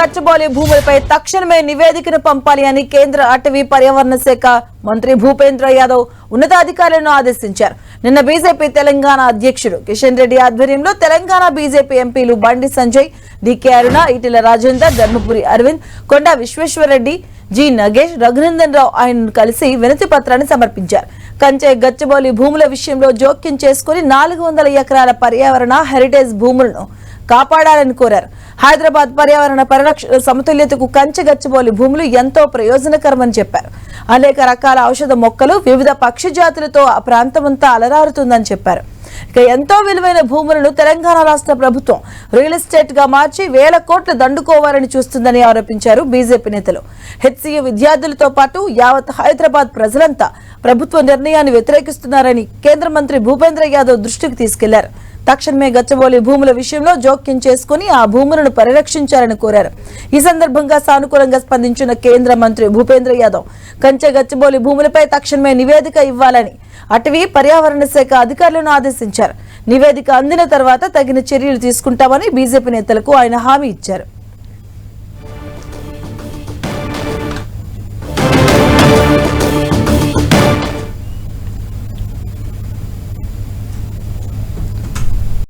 గచ్చిబౌలి భూములపై తక్షణమే నివేదికను పంపాలి అని కేంద్ర అటవీ పర్యావరణ శాఖ మంత్రి భూపేంద్ర యాదవ్ ఉన్నతాధికారులను ఆదేశించారు. నిన్న బీజేపీ తెలంగాణ అధ్యక్షుడు కిషన్ రెడ్డి ఆధ్వర్యంలో తెలంగాణ బీజేపీ ఎంపీలు బండి సంజయ్, డికే అరుణ, ఈటెల రాజేందర్, ధర్మపురి అరవింద్, కొండా విశ్వేశ్వరరెడ్డి, జి నగేష్, రఘునందన్ రావు ఆయనను కలిసి వినతి పత్రాన్ని సమర్పించారు. కంచె గచ్చిబౌలి భూముల విషయంలో జోక్యం చేసుకుని 400 ఎకరాల పర్యావరణ హెరిటేజ్ భూములను కాపాడాలని కోరారు. హైదరాబాద్ పర్యావరణ పరిరక్షణ సమతుల్యతకు కంచె గచ్చిబౌలి భూములు ఎంతో ప్రయోజనకరమని చెప్పారు. అనేక రకాల ఔషధ మొక్కలు, వివిధ పక్షి జాతులతో ఆ ప్రాంతమంతా అలరారుతుందని చెప్పారు. ఇక ఎంతో విలువైన భూములను తెలంగాణ రాష్ట్ర ప్రభుత్వం రియల్ ఎస్టేట్ గా మార్చి వేల కోట్లు దండుకోవాలని చూస్తుందని ఆరోపించారు బీజేపీ నేతలు. హెచ్సీయూ విద్యార్థులతో పాటు యావత్ హైదరాబాద్ ప్రజలంతా ప్రభుత్వ నిర్ణయాన్ని వ్యతిరేకిస్తున్నారని కేంద్ర మంత్రి భూపేంద్ర యాదవ్ దృష్టికి తీసుకెళ్లారు. తక్షణమే గచ్చిబౌలి భూముల విషయంలో జోక్యం చేసుకుని ఆ భూములను పరిరక్షించాలని కోరారు. ఈ సందర్భంగా సానుకూలంగా స్పందించిన కేంద్ర మంత్రి భూపేంద్ర యాదవ్ కంచె గచ్చిబౌలి భూములపై తక్షణమే నివేదిక ఇవ్వాలని అటవీ పర్యావరణ శాఖ అధికారులను ఆదేశించారు. నివేదిక అందిన తర్వాత తగిన చర్యలు తీసుకుంటామని బీజేపీ నేతలకు ఆయన హామీ ఇచ్చారు.